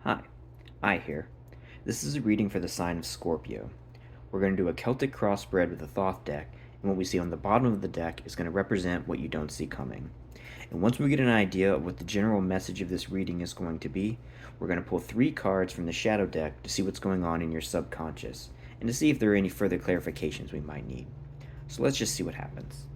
Hi, I here. This is a reading for the sign of Scorpio. We're going to do a Celtic crossbred with the Thoth deck, and what we see on the bottom of the deck is going to represent what you don't see coming. And once we get an idea of what the general message of this reading is going to be, we're going to pull 3 cards from the shadow deck to see what's going on in your subconscious, and to see if there are any further clarifications we might need. So let's just see what happens.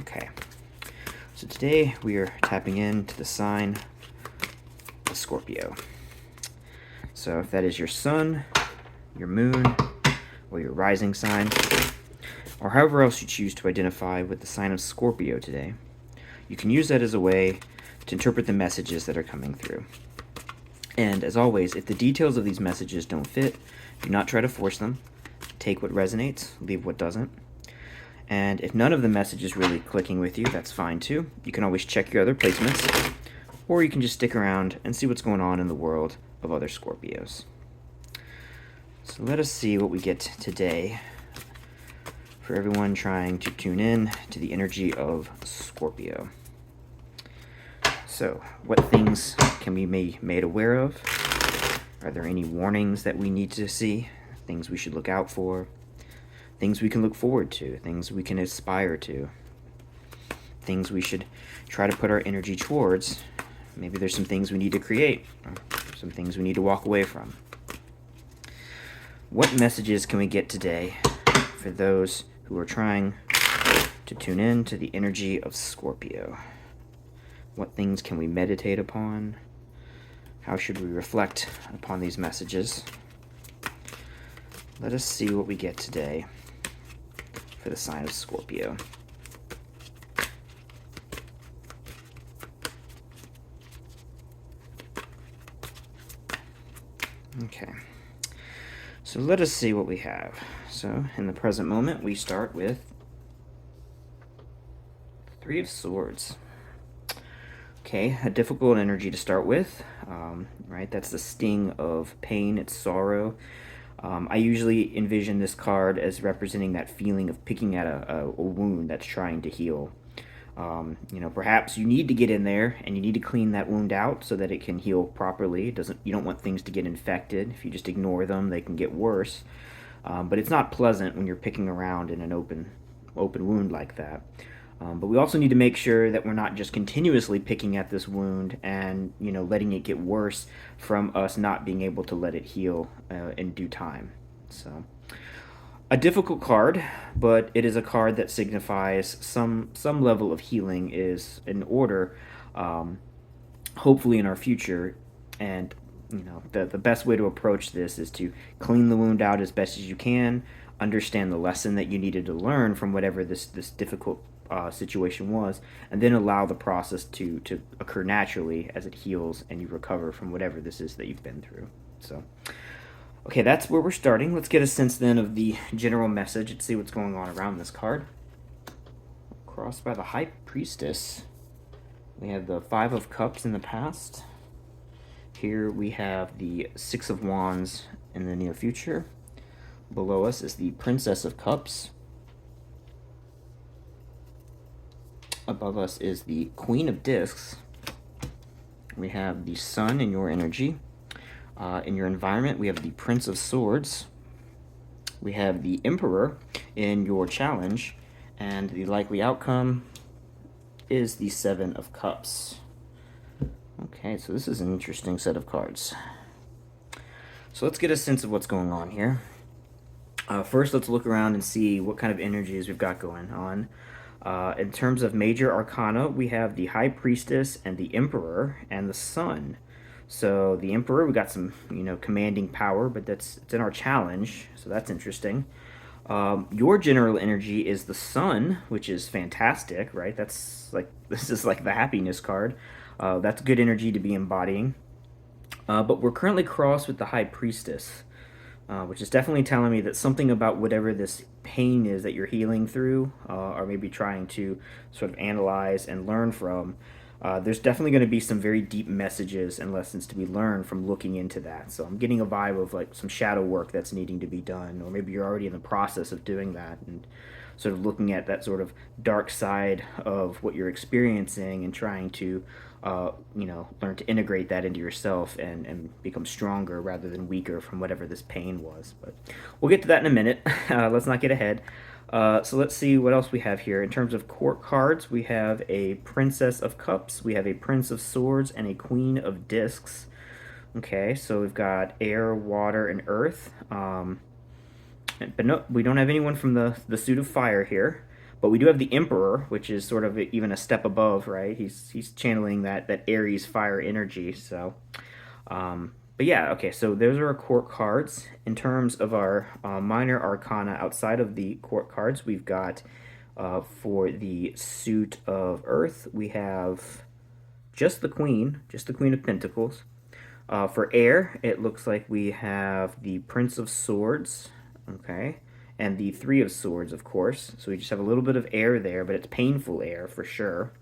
Okay, so today we are tapping into the sign of Scorpio. So if that is your sun, your moon, or your rising sign, or however else you choose to identify with the sign of Scorpio today, you can use that as a way to interpret the messages that are coming through. And as always, if the details of these messages don't fit, do not try to force them. Take what resonates, leave what doesn't. And if none of the message is really clicking with you, that's fine too. You can always check your other placements, or you can just stick around and see what's going on in the world of other Scorpios. So let us see what we get today for everyone trying to tune in to the energy of Scorpio. So, what things can we be made aware of? Are there any warnings that we need to see? Things we should look out for? Things we can look forward to? Things we can aspire to? Things we should try to put our energy towards? Maybe there's some things we need to create, or some things we need to walk away from. What messages can we get today for those who are trying to tune in to the energy of Scorpio? What things can we meditate upon? How should we reflect upon these messages? Let us see what we get today for the sign of Scorpio. Okay, so let us see what we have. So in the present moment, we start with 3 of Swords. Okay, a difficult energy to start with, right? That's the sting of pain, it's sorrow. I usually envision this card as representing that feeling of picking at a wound that's trying to heal. Perhaps you need to get in there and you need to clean that wound out so that it can heal properly. You don't want things to get infected. If you just ignore them, they can get worse. But it's not pleasant when you're picking around in an open wound like that. But we also need to make sure that we're not just continuously picking at this wound and letting it get worse from us not being able to let it heal in due time. So a difficult card, but it is a card that signifies some level of healing is in order, hopefully in our future. And the best way to approach this is to clean the wound out as best as you can, understand the lesson that you needed to learn from whatever this difficult situation was, and then allow the process to occur naturally as it heals and you recover from whatever this is that you've been through. So, okay, that's where we're starting. Let's get a sense then of the general message and see what's going on around this card. Crossed by the High Priestess. We have the 5 of Cups in the past. Here we have the 6 of Wands in the near future. Below us is the Princess of Cups. Above us is the Queen of Discs. We have the Sun in your energy. In your environment, we have the Prince of Swords. We have the Emperor in your challenge. And the likely outcome is the 7 of Cups. Okay, so this is an interesting set of cards. So let's get a sense of what's going on here. First, let's look around and see what kind of energies we've got going on. In terms of major arcana, we have the High Priestess and the Emperor and the Sun. So the Emperor, we got some, commanding power, but it's in our challenge, so that's interesting. Your general energy is the Sun, which is fantastic, right? This is like the happiness card. That's good energy to be embodying. But we're currently crossed with the High Priestess, which is definitely telling me that something about whatever this pain is that you're healing through, or maybe trying to sort of analyze and learn from, there's definitely going to be some very deep messages and lessons to be learned from looking into that. So I'm getting a vibe of like some shadow work that's needing to be done, or maybe you're already in the process of doing that and sort of looking at that sort of dark side of what you're experiencing and trying to, learn to integrate that into yourself and become stronger rather than weaker from whatever this pain was. But we'll get to that in a minute. Let's not get ahead. So let's see what else we have here. In terms of court cards, we have a Princess of Cups, we have a Prince of Swords, and a Queen of Discs. Okay, so we've got air, water, and earth. But no, we don't have anyone from the suit of fire here. But we do have the Emperor, which is sort of even a step above, right? He's channeling that Aries fire energy. So, but yeah, okay. So those are our court cards. In terms of our minor arcana outside of the court cards, we've got for the suit of Earth, we have just the Queen of Pentacles. For air, it looks like we have the Prince of Swords. Okay. And the Three of Swords, of course. So we just have a little bit of air there, but it's painful air for sure.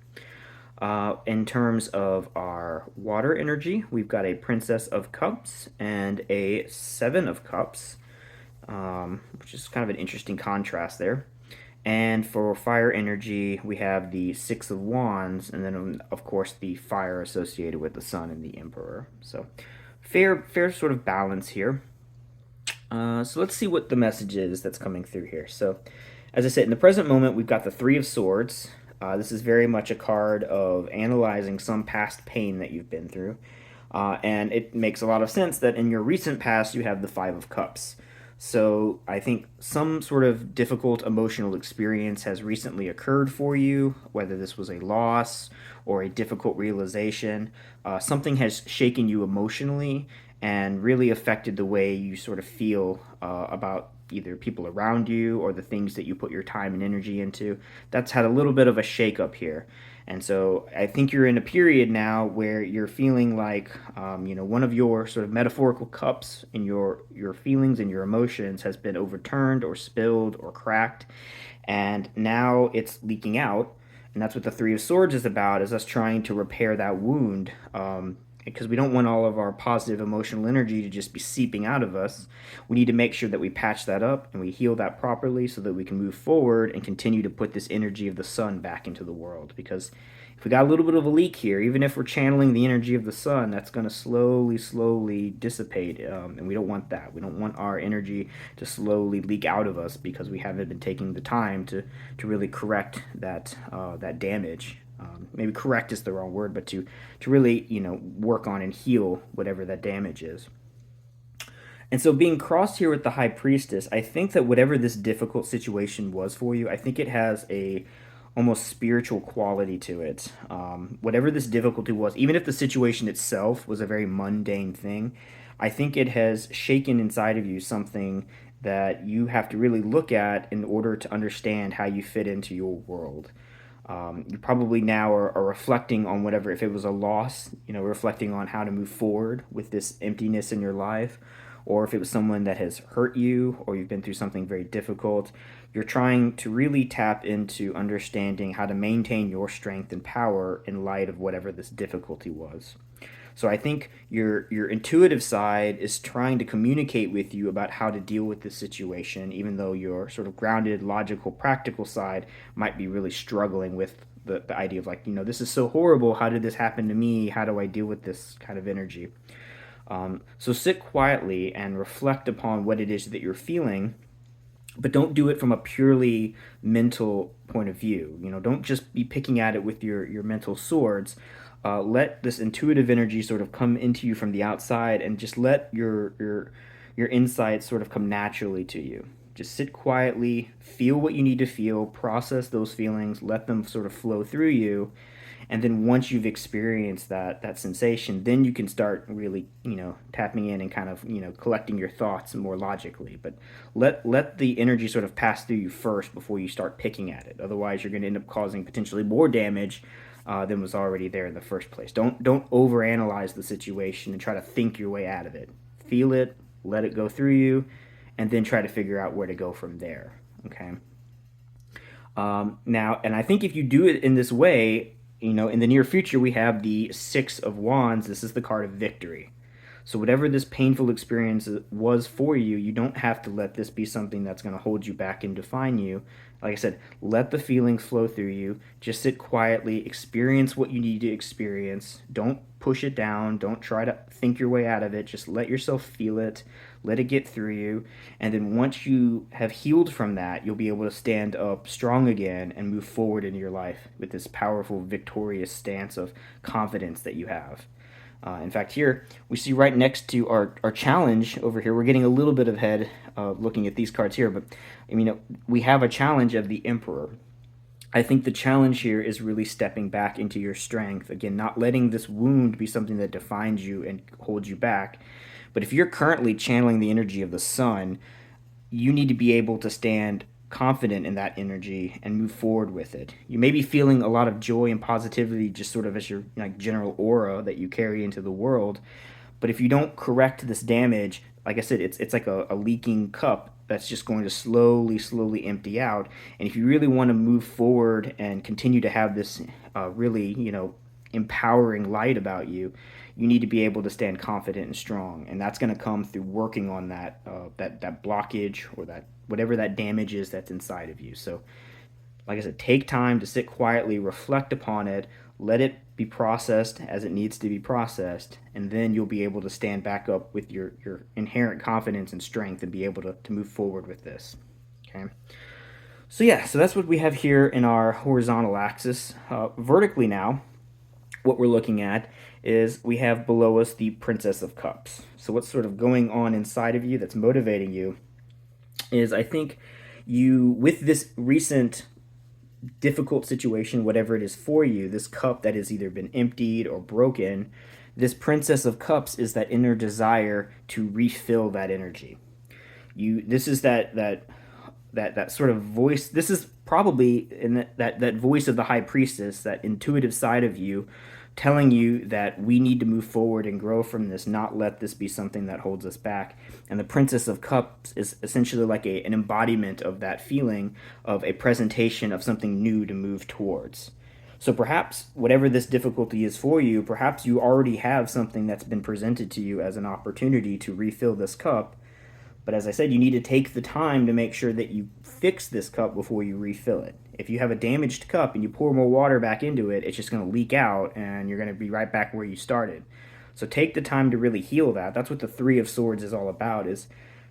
In terms of our water energy, we've got a Princess of Cups and a Seven of Cups, which is kind of an interesting contrast there. And for fire energy, we have the Six of Wands, and then, of course, the fire associated with the Sun and the Emperor. So fair sort of balance here. So let's see what the message is that's coming through here. So, as I said, in the present moment, we've got the Three of Swords. This is very much a card of analyzing some past pain that you've been through. And it makes a lot of sense that in your recent past, you have the Five of Cups. So I think some sort of difficult emotional experience has recently occurred for you, whether this was a loss or a difficult realization. Something has shaken you emotionally and really affected the way you sort of feel about either people around you or the things that you put your time and energy into. That's had a little bit of a shakeup here. And so I think you're in a period now where you're feeling like, one of your sort of metaphorical cups in your feelings and your emotions has been overturned or spilled or cracked. And now it's leaking out. And that's what the Three of Swords is about, is us trying to repair that wound. Because we don't want all of our positive emotional energy to just be seeping out of us. We need to make sure that we patch that up and we heal that properly so that we can move forward and continue to put this energy of the sun back into the world. Because if we got a little bit of a leak here, even if we're channeling the energy of the sun, that's going to slowly dissipate. And we don't want that. We don't want our energy to slowly leak out of us because we haven't been taking the time to really correct that damage. Maybe correct is the wrong word, but to really, work on and heal whatever that damage is. And so being crossed here with the High Priestess, I think that whatever this difficult situation was for you, I think it has a almost spiritual quality to it. Whatever this difficulty was, even if the situation itself was a very mundane thing, I think it has shaken inside of you something that you have to really look at in order to understand how you fit into your world. You probably now are reflecting on whatever, if it was a loss, reflecting on how to move forward with this emptiness in your life, or if it was someone that has hurt you, or you've been through something very difficult, you're trying to really tap into understanding how to maintain your strength and power in light of whatever this difficulty was. So I think your intuitive side is trying to communicate with you about how to deal with this situation, even though your sort of grounded, logical, practical side might be really struggling with the idea of like, this is so horrible. How did this happen to me? How do I deal with this kind of energy? So sit quietly and reflect upon what it is that you're feeling, but don't do it from a purely mental point of view. Don't just be picking at it with your mental swords. Let this intuitive energy sort of come into you from the outside, and just let your insights sort of come naturally to you. Just sit quietly, feel what you need to feel, process those feelings, let them sort of flow through you, and then once you've experienced that sensation, then you can start really tapping in and kind of collecting your thoughts more logically. But let the energy sort of pass through you first before you start picking at it. Otherwise, you're going to end up causing potentially more damage than was already there in the first place. Don't overanalyze the situation and try to think your way out of it. Feel it, let it go through you, and then try to figure out where to go from there. Okay. Now, and I think if you do it in this way, in the near future, we have the Six of Wands. This is the card of victory. So, whatever this painful experience was for you, you don't have to let this be something that's going to hold you back and define you. Like I said, let the feelings flow through you. Just sit quietly, experience what you need to experience. Don't push it down. Don't try to think your way out of it. Just let yourself feel it. Let it get through you. And then once you have healed from that, you'll be able to stand up strong again and move forward into your life with this powerful, victorious stance of confidence that you have. In fact, here we see right next to our challenge over here, we're getting a little bit ahead looking at these cards here, but we have a challenge of the Emperor. I think the challenge here is really stepping back into your strength. Again, not letting this wound be something that defines you and holds you back. But if you're currently channeling the energy of the sun, you need to be able to stand confident in that energy and move forward with it. You may be feeling a lot of joy and positivity just sort of as your general aura that you carry into the world. But if you don't correct this damage, like I said, it's like a leaking cup that's just going to slowly empty out. And if you really want to move forward and continue to have this really, empowering light about you, you need to be able to stand confident and strong. And that's going to come through working on that blockage or that whatever that damage is that's inside of you. So, like I said, take time to sit quietly, reflect upon it, let it be processed as it needs to be processed, and then you'll be able to stand back up with your inherent confidence and strength and be able to move forward with this. Okay. So yeah, so that's what we have here in our horizontal axis. Vertically now, what we're looking at is we have below us the Princess of Cups. So what's sort of going on inside of you that's motivating you is, I think, you, with this recent difficult situation, whatever it is for you, this cup that has either been emptied or broken, this Princess of Cups is that inner desire to refill that energy. This is that sort of voice. This is probably in that voice of the High Priestess, that intuitive side of you, telling you that we need to move forward and grow from this, not let this be something that holds us back. And the Princess of Cups is essentially like an embodiment of that feeling, of a presentation of something new to move towards. So perhaps whatever this difficulty is for you, perhaps you already have something that's been presented to you as an opportunity to refill this cup. But as I said, you need to take the time to make sure that you fix this cup before you refill it. If you have a damaged cup and you pour more water back into it, it's just going to leak out and you're going to be right back where you started. So take the time to really heal that. That's what the Three of Swords is all about, is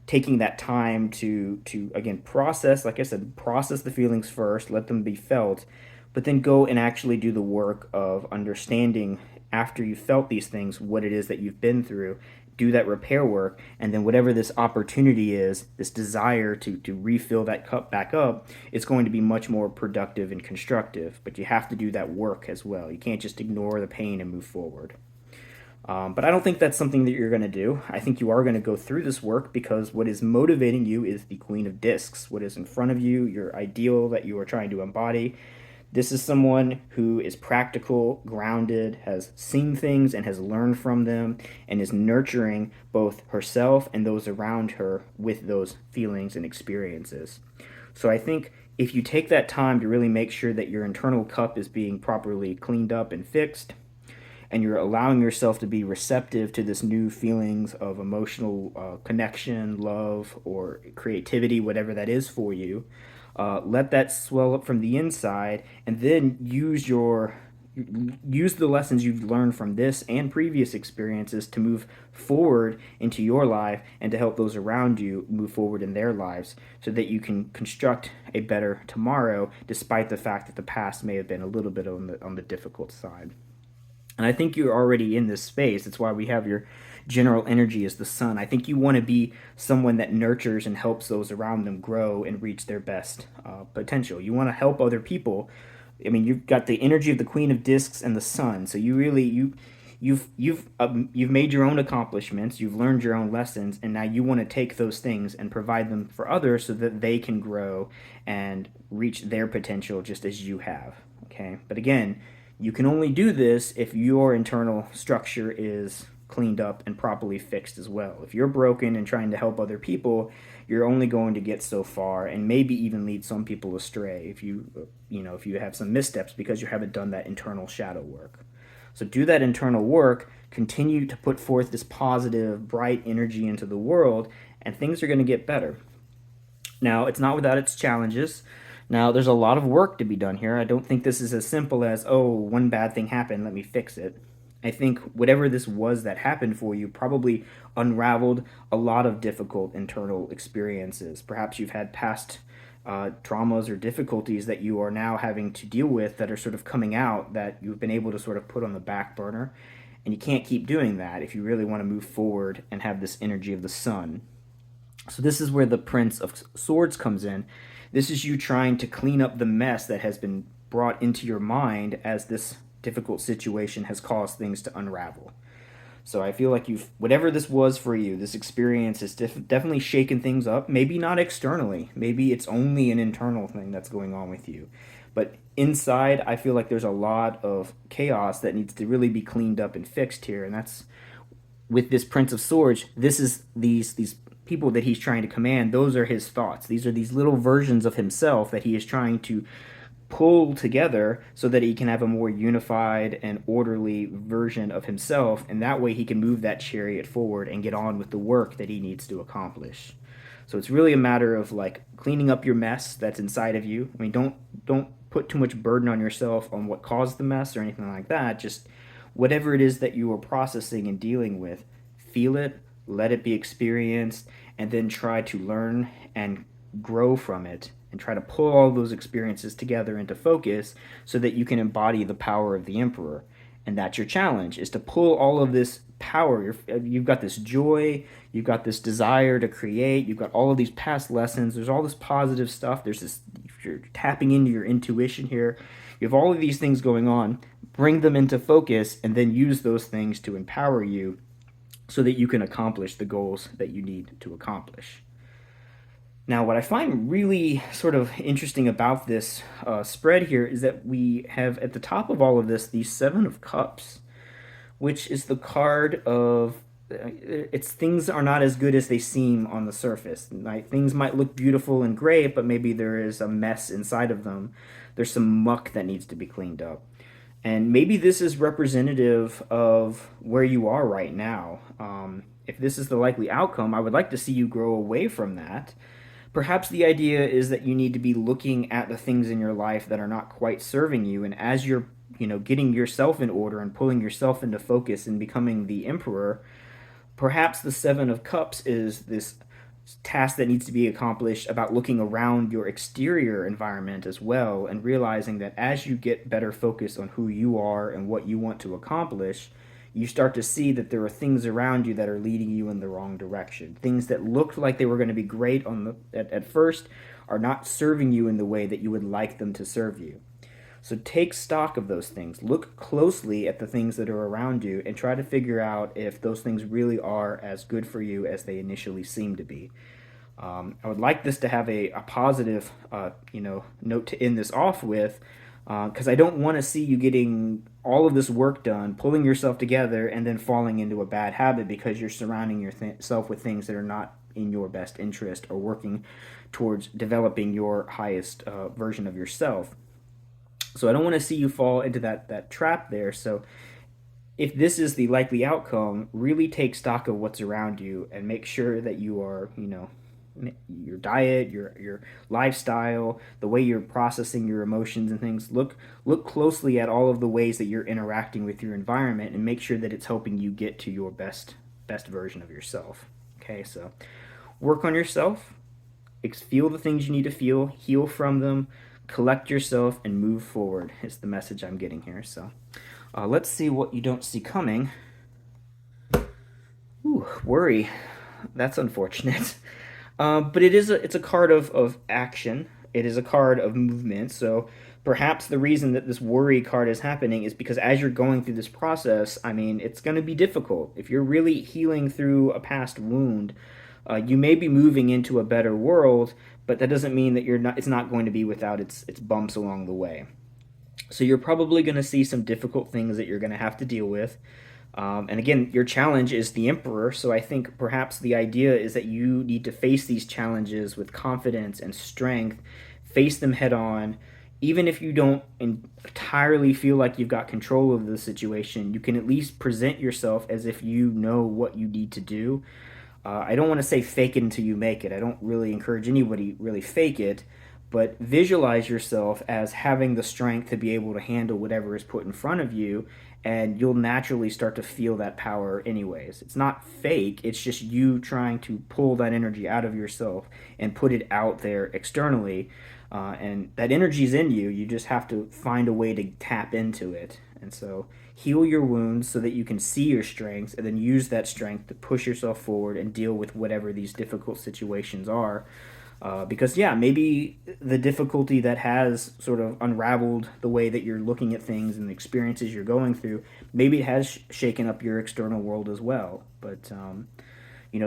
taking that time to again, process, like I said, process the feelings first, let them be felt, but then go and actually do the work of understanding, after you've felt these things, what it is that you've been through. Do that repair work, and then whatever this opportunity is, this desire to refill that cup back up, it's going to be much more productive and constructive. But you have to do that work as well. You can't just ignore the pain and move forward. But I don't think that's something that you're going to do. I think you are going to go through this work, because what is motivating you is the Queen of Discs. What is in front of you, your ideal that you are trying to embody. This is someone who is practical, grounded, has seen things and has learned from them, and is nurturing both herself and those around her with those feelings and experiences. So I think if you take that time to really make sure that your internal cup is being properly cleaned up and fixed, and you're allowing yourself to be receptive to this new feelings of emotional connection, love, or creativity, whatever that is for you, let that swell up from the inside, and then use the lessons you've learned from this and previous experiences to move forward into your life and to help those around you move forward in their lives, so that you can construct a better tomorrow, despite the fact that the past may have been a little bit on the difficult side. And I think you're already in this space. That's why we have your general energy as the sun. I think you want to be someone that nurtures and helps those around them grow and reach their best potential. You want to help other people. I mean, you've got the energy of the Queen of Discs and the sun. So you really you've made your own accomplishments. You've learned your own lessons, and now you want to take those things and provide them for others so that they can grow and reach their potential just as you have. Okay, but again, you can only do this if your internal structure is cleaned up and properly fixed as well. If you're broken and trying to help other people, you're only going to get so far and maybe even lead some people astray if if you have some missteps because you haven't done that internal shadow work. So do that internal work, continue to put forth this positive, bright energy into the world, and things are going to get better. Now, it's not without its challenges. Now, there's a lot of work to be done here. I don't think this is as simple as, oh, one bad thing happened, let me fix it. I think whatever this was that happened for you probably unraveled a lot of difficult internal experiences. Perhaps you've had past traumas or difficulties that you are now having to deal with that are sort of coming out that you've been able to sort of put on the back burner. And you can't keep doing that if you really want to move forward and have this energy of the sun. So this is where the Prince of Swords comes in. This is you trying to clean up the mess that has been brought into your mind as this difficult situation has caused things to unravel. So I feel like whatever this was for you, this experience has definitely shaken things up. Maybe not externally. Maybe it's only an internal thing that's going on with you. But inside, I feel like there's a lot of chaos that needs to really be cleaned up and fixed here. And that's with this Prince of Swords. This is these people that he's trying to command. Those are his thoughts. These are these little versions of himself that he is trying to pull together so that he can have a more unified and orderly version of himself, and that way he can move that chariot forward and get on with the work that he needs to accomplish. So it's really a matter of like cleaning up your mess that's inside of you. I mean, don't put too much burden on yourself on what caused the mess or anything like that. Just whatever it is that you are processing and dealing with, feel it, let it be experienced, and then try to learn and grow from it and try to pull all those experiences together into focus so that you can embody the power of the Emperor. And that's your challenge, is to pull all of this power. You've got this joy, you've got this desire to create, you've got all of these past lessons, there's all this positive stuff, there's this, you're tapping into your intuition here, you have all of these things going on. Bring them into focus and then use those things to empower you so that you can accomplish the goals that you need to accomplish. Now, what I find really sort of interesting about this spread here is that we have at the top of all of this the Seven of Cups, which is the card of it's things are not as good as they seem on the surface. Like, things might look beautiful and great, but maybe there is a mess inside of them. There's some muck that needs to be cleaned up. And maybe this is representative of where you are right now. If this is the likely outcome, I would like to see you grow away from that. Perhaps the idea is that you need to be looking at the things in your life that are not quite serving you, and as you're, getting yourself in order and pulling yourself into focus and becoming the Emperor, perhaps the Seven of Cups is this task that needs to be accomplished about looking around your exterior environment as well and realizing that as you get better focused on who you are and what you want to accomplish, you start to see that there are things around you that are leading you in the wrong direction. Things that looked like they were going to be great at first are not serving you in the way that you would like them to serve you. So take stock of those things. Look closely at the things that are around you and try to figure out if those things really are as good for you as they initially seem to be. I would like this to have a positive, note to end this off with, because I don't want to see you getting all of this work done, pulling yourself together, and then falling into a bad habit because you're surrounding yourself with things that are not in your best interest or working towards developing your highest version of yourself. So I don't want to see you fall into that trap there. So if this is the likely outcome, really take stock of what's around you and make sure that you are, your diet, your lifestyle, the way you're processing your emotions and things. Look closely at all of the ways that you're interacting with your environment and make sure that it's helping you get to your best version of yourself. Okay, so work on yourself, feel the things you need to feel, heal from them, collect yourself, and move forward is the message I'm getting here. So let's see what you don't see coming. Ooh, worry. That's unfortunate. But it's a card of action. It is a card of movement. So perhaps the reason that this worry card is happening is because as you're going through this process, it's going to be difficult. If you're really healing through a past wound, you may be moving into a better world, but that doesn't mean that it's not going to be without its bumps along the way. So you're probably going to see some difficult things that you're going to have to deal with. And again, your challenge is the Emperor, so I think perhaps the idea is that you need to face these challenges with confidence and strength, face them head on. Even if you don't entirely feel like you've got control of the situation, you can at least present yourself as if you know what you need to do. I don't want to say fake it until you make it. I don't really encourage anybody really fake it, but visualize yourself as having the strength to be able to handle whatever is put in front of you, and you'll naturally start to feel that power anyways. It's not fake, it's just you trying to pull that energy out of yourself and put it out there externally. And that energy is in you. You just have to find a way to tap into it. And so heal your wounds so that you can see your strengths and then use that strength to push yourself forward and deal with whatever these difficult situations are. Because, yeah, maybe the difficulty that has sort of unraveled the way that you're looking at things and the experiences you're going through, maybe it has shaken up your external world as well. But,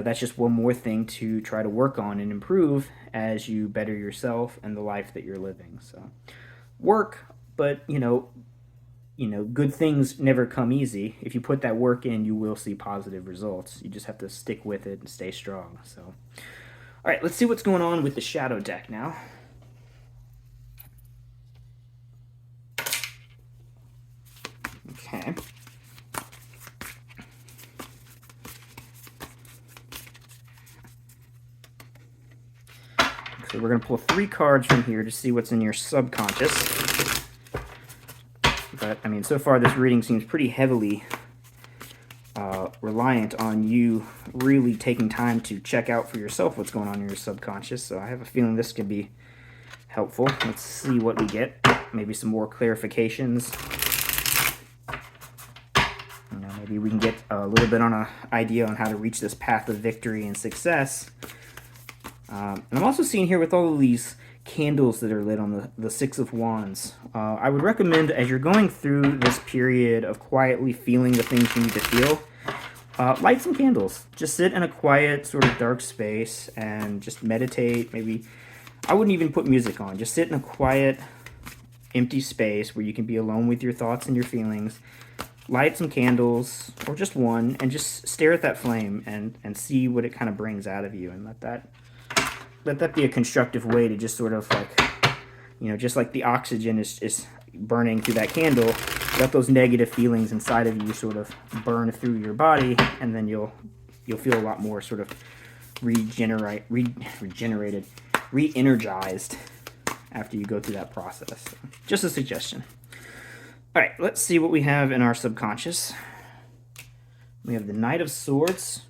that's just one more thing to try to work on and improve as you better yourself and the life that you're living. So work, but, good things never come easy. If you put that work in, you will see positive results. You just have to stick with it and stay strong. So, all right, let's see what's going on with the shadow deck now. Okay. So we're going to pull 3 cards from here to see what's in your subconscious. But, so far this reading seems pretty heavily reliant on you really taking time to check out for yourself what's going on in your subconscious. So I have a feeling this could be helpful. Let's see what we get. Maybe some more clarifications. Maybe we can get a little bit on an idea on how to reach this path of victory and success. And I'm also seeing here with all of these candles that are lit on the Six of Wands, I would recommend as you're going through this period of quietly feeling the things you need to feel, light some candles. Just sit in a quiet sort of dark space and just meditate. Maybe I wouldn't even put music on. Just sit in a quiet, empty space where you can be alone with your thoughts and your feelings. Light some candles, or just one, and just stare at that flame and see what it kind of brings out of you, and let that be a constructive way to just sort of just like the oxygen is burning through that candle, let those negative feelings inside of you sort of burn through your body, and then you'll feel a lot more sort of regenerated, re-energized after you go through that process. So, just a suggestion. All right, let's see what we have in our subconscious. We have the Knight of Swords,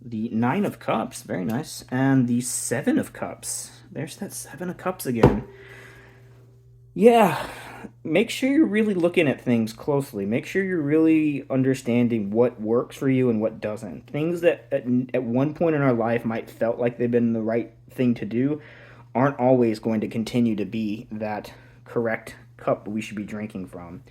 the Nine of Cups, very nice, and the Seven of Cups. There's that Seven of Cups again. Yeah, make sure you're really looking at things closely. Make sure you're really understanding what works for you and what doesn't. Things that at one point in our life might felt like they've been the right thing to do aren't always going to continue to be that correct cup we should be drinking from.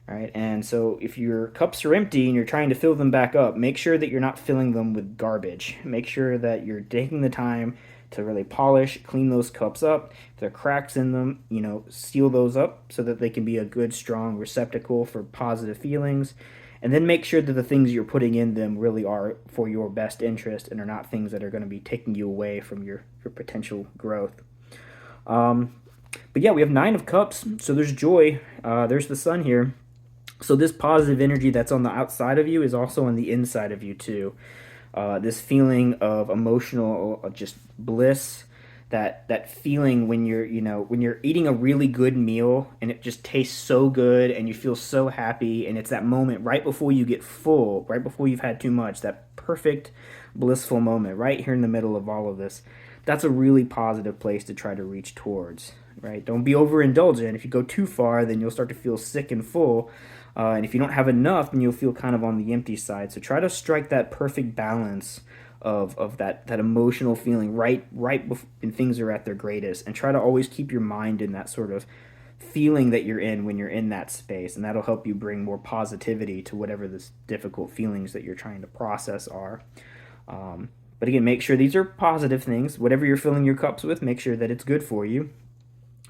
All right, and so if your cups are empty and you're trying to fill them back up, make sure that you're not filling them with garbage. Make sure that you're taking the time to really polish, clean those cups up. If there are cracks in them, seal those up so that they can be a good, strong receptacle for positive feelings. And then make sure that the things you're putting in them really are for your best interest and are not things that are going to be taking you away from your potential growth. But yeah, we have Nine of Cups, so there's joy. There's the sun here. So this positive energy that's on the outside of you is also on the inside of you too. This feeling of emotional just bliss, that feeling when you're eating a really good meal and it just tastes so good and you feel so happy, and it's that moment right before you get full, right before you've had too much, that perfect blissful moment right here in the middle of all of this. That's a really positive place to try to reach towards, right? Don't be overindulgent. If you go too far, then you'll start to feel sick and full. And if you don't have enough, then you'll feel kind of on the empty side. So try to strike that perfect balance of that emotional feeling right when things are at their greatest. And try to always keep your mind in that sort of feeling that you're in when you're in that space. And that'll help you bring more positivity to whatever the difficult feelings that you're trying to process are. But again, make sure these are positive things. Whatever you're filling your cups with, make sure that it's good for you.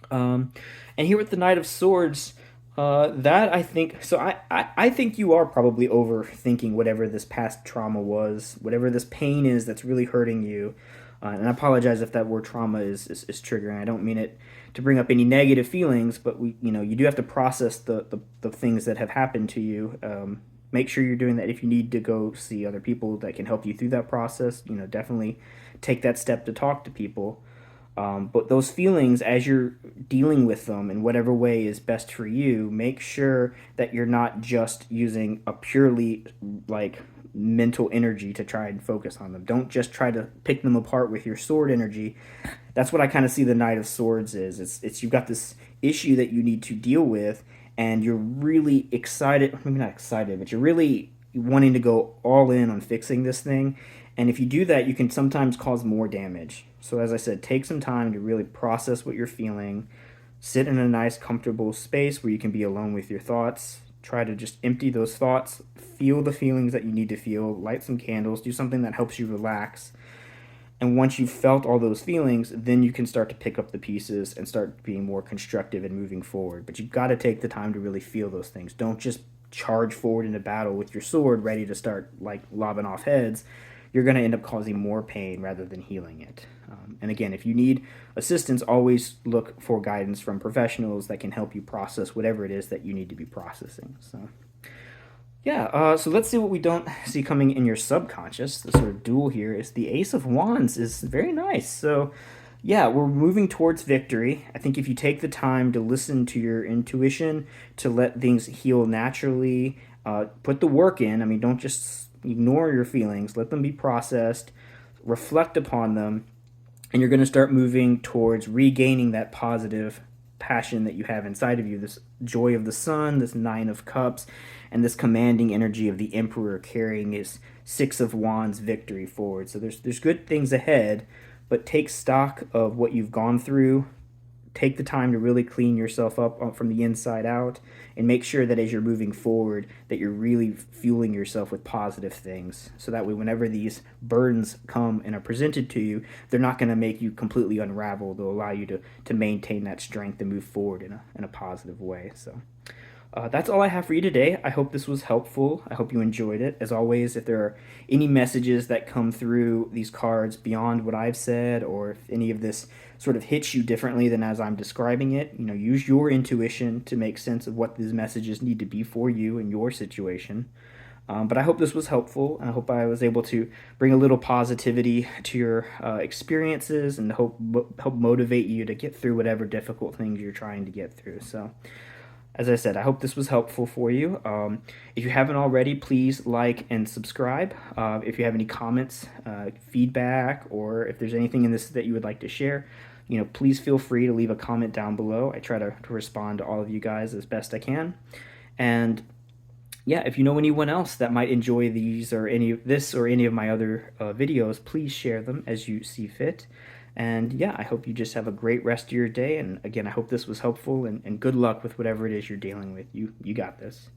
And here with the Knight of Swords, That I think so. I think you are probably overthinking whatever this past trauma was, whatever this pain is that's really hurting you. And I apologize if that word trauma is triggering. I don't mean it to bring up any negative feelings, but you do have to process the things that have happened to you. Make sure you're doing that. If you need to go see other people that can help you through that process, definitely take that step to talk to people. But those feelings, as you're dealing with them in whatever way is best for you, make sure that you're not just using a purely like mental energy to try and focus on them. Don't just try to pick them apart with your sword energy. That's what I kind of see the Knight of Swords is. It's you've got this issue that you need to deal with, and you're really excited. Maybe not excited, but you're really wanting to go all in on fixing this thing. And if you do that, you can sometimes cause more damage. So, as I said, take some time to really process what you're feeling. Sit in a nice, comfortable space where you can be alone with your thoughts. Try to just empty those thoughts. Feel the feelings that you need to feel. Light some candles. Do something that helps you relax. And once you've felt all those feelings, then you can start to pick up the pieces and start being more constructive and moving forward. But you've got to take the time to really feel those things. Don't just charge forward into battle with your sword ready to start like lobbing off heads. You're going to end up causing more pain rather than healing it. And again, if you need assistance, always look for guidance from professionals that can help you process whatever it is that you need to be processing. So, yeah, so let's see what we don't see coming in your subconscious. The sort of duel here is the Ace of Wands is very nice. So, yeah, we're moving towards victory. I think if you take the time to listen to your intuition, to let things heal naturally, put the work in. I mean, don't just ignore your feelings. Let them be processed, reflect upon them, and you're going to start moving towards regaining that positive passion that you have inside of you, this joy of the sun, this Nine of Cups, and this commanding energy of the Emperor carrying his Six of Wands victory forward. So there's good things ahead, but take stock of what you've gone through. Take the time to really clean yourself up from the inside out, and make sure that as you're moving forward that you're really fueling yourself with positive things, so that way whenever these burdens come and are presented to you, they're not going to make you completely unravel. They'll allow you to maintain that strength and move forward in a positive way. So that's all I have for you today. I hope this was helpful. I hope you enjoyed it. As always, if there are any messages that come through these cards beyond what I've said, or if any of this sort of hits you differently than as I'm describing it, use your intuition to make sense of what these messages need to be for you in your situation. But I hope this was helpful, and I hope I was able to bring a little positivity to your experiences, and help motivate you to get through whatever difficult things you're trying to get through. So, as I said, I hope this was helpful for you. If you haven't already, please like and subscribe. If you have any comments, feedback, or if there's anything in this that you would like to share, please feel free to leave a comment down below. I try to respond to all of you guys as best I can. And yeah, if you know anyone else that might enjoy these or any of this or any of my other videos, please share them as you see fit. And yeah, I hope you just have a great rest of your day. And again, I hope this was helpful, and good luck with whatever it is you're dealing with. You got this.